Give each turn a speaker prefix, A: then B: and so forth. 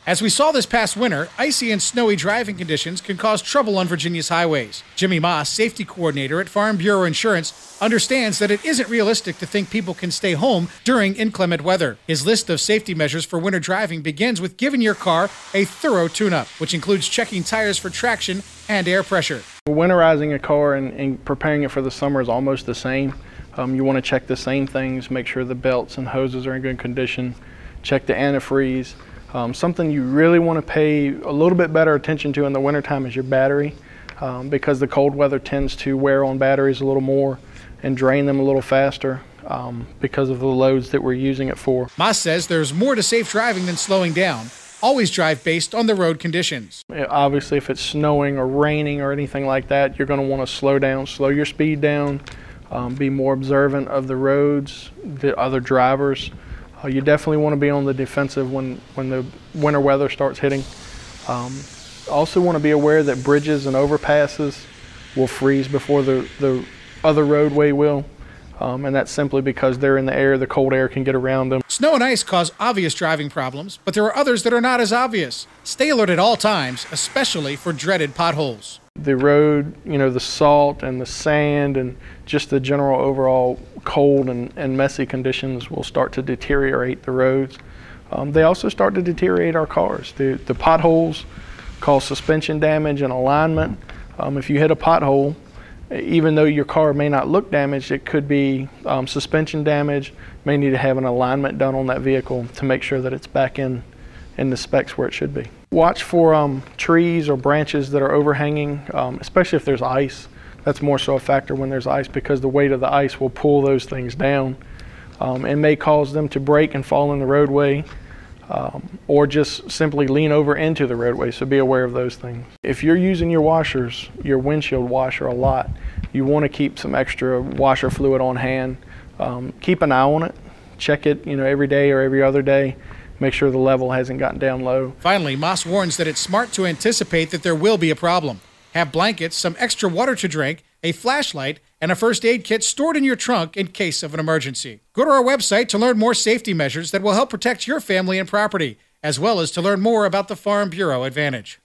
A: As we saw this past winter, icy and snowy driving conditions can cause trouble on Virginia's highways. Jimmy Moss, safety coordinator at Farm Bureau Insurance, understands that it isn't realistic to think people can stay home during inclement weather. His list of safety measures for winter driving begins with giving your car a thorough tune-up, which includes checking tires for traction and air pressure.
B: Winterizing a car and preparing it for the summer is almost the same. You want to check the same things, make sure the belts and hoses are in good condition, check the antifreeze. Something you really want to pay a little bit better attention to in the wintertime is your battery, because the cold weather tends to wear on batteries a little more and drain them a little faster because of the loads that we're using it for.
A: Moss says there's more to safe driving than slowing down. Always drive based on the road conditions.
B: Obviously, if it's snowing or raining or anything like that, you're going to want to slow down, slow your speed down, be more observant of the roads, the other drivers. You definitely want to be on the defensive when the winter weather starts hitting. Also want to be aware that bridges and overpasses will freeze before the other roadway will. And that's simply because they're in the air, the cold air can get around them.
A: Snow and ice cause obvious driving problems, but there are others that are not as obvious. Stay alert at all times, especially for dreaded potholes.
B: The road, the salt and the sand and just the general overall cold and messy conditions will start to deteriorate the roads. They also start to deteriorate our cars. The potholes cause suspension damage and alignment. If you hit a pothole, even though your car may not look damaged, it could be suspension damage. May need to have an alignment done on that vehicle to make sure that it's back in the specs where it should be. Watch for trees or branches that are overhanging, especially if there's ice. That's more so a factor when there's ice, because the weight of the ice will pull those things down and may cause them to break and fall in the roadway, or just simply lean over into the roadway, so be aware of those things. If you're using your washers, your windshield washer a lot, you want to keep some extra washer fluid on hand. Keep an eye on it, check it every day or every other day, make sure the level hasn't gotten down low.
A: Finally, Moss warns that it's smart to anticipate that there will be a problem. Have blankets, some extra water to drink, a flashlight, and a first aid kit stored in your trunk in case of an emergency. Go to our website to learn more safety measures that will help protect your family and property, as well as to learn more about the Farm Bureau Advantage.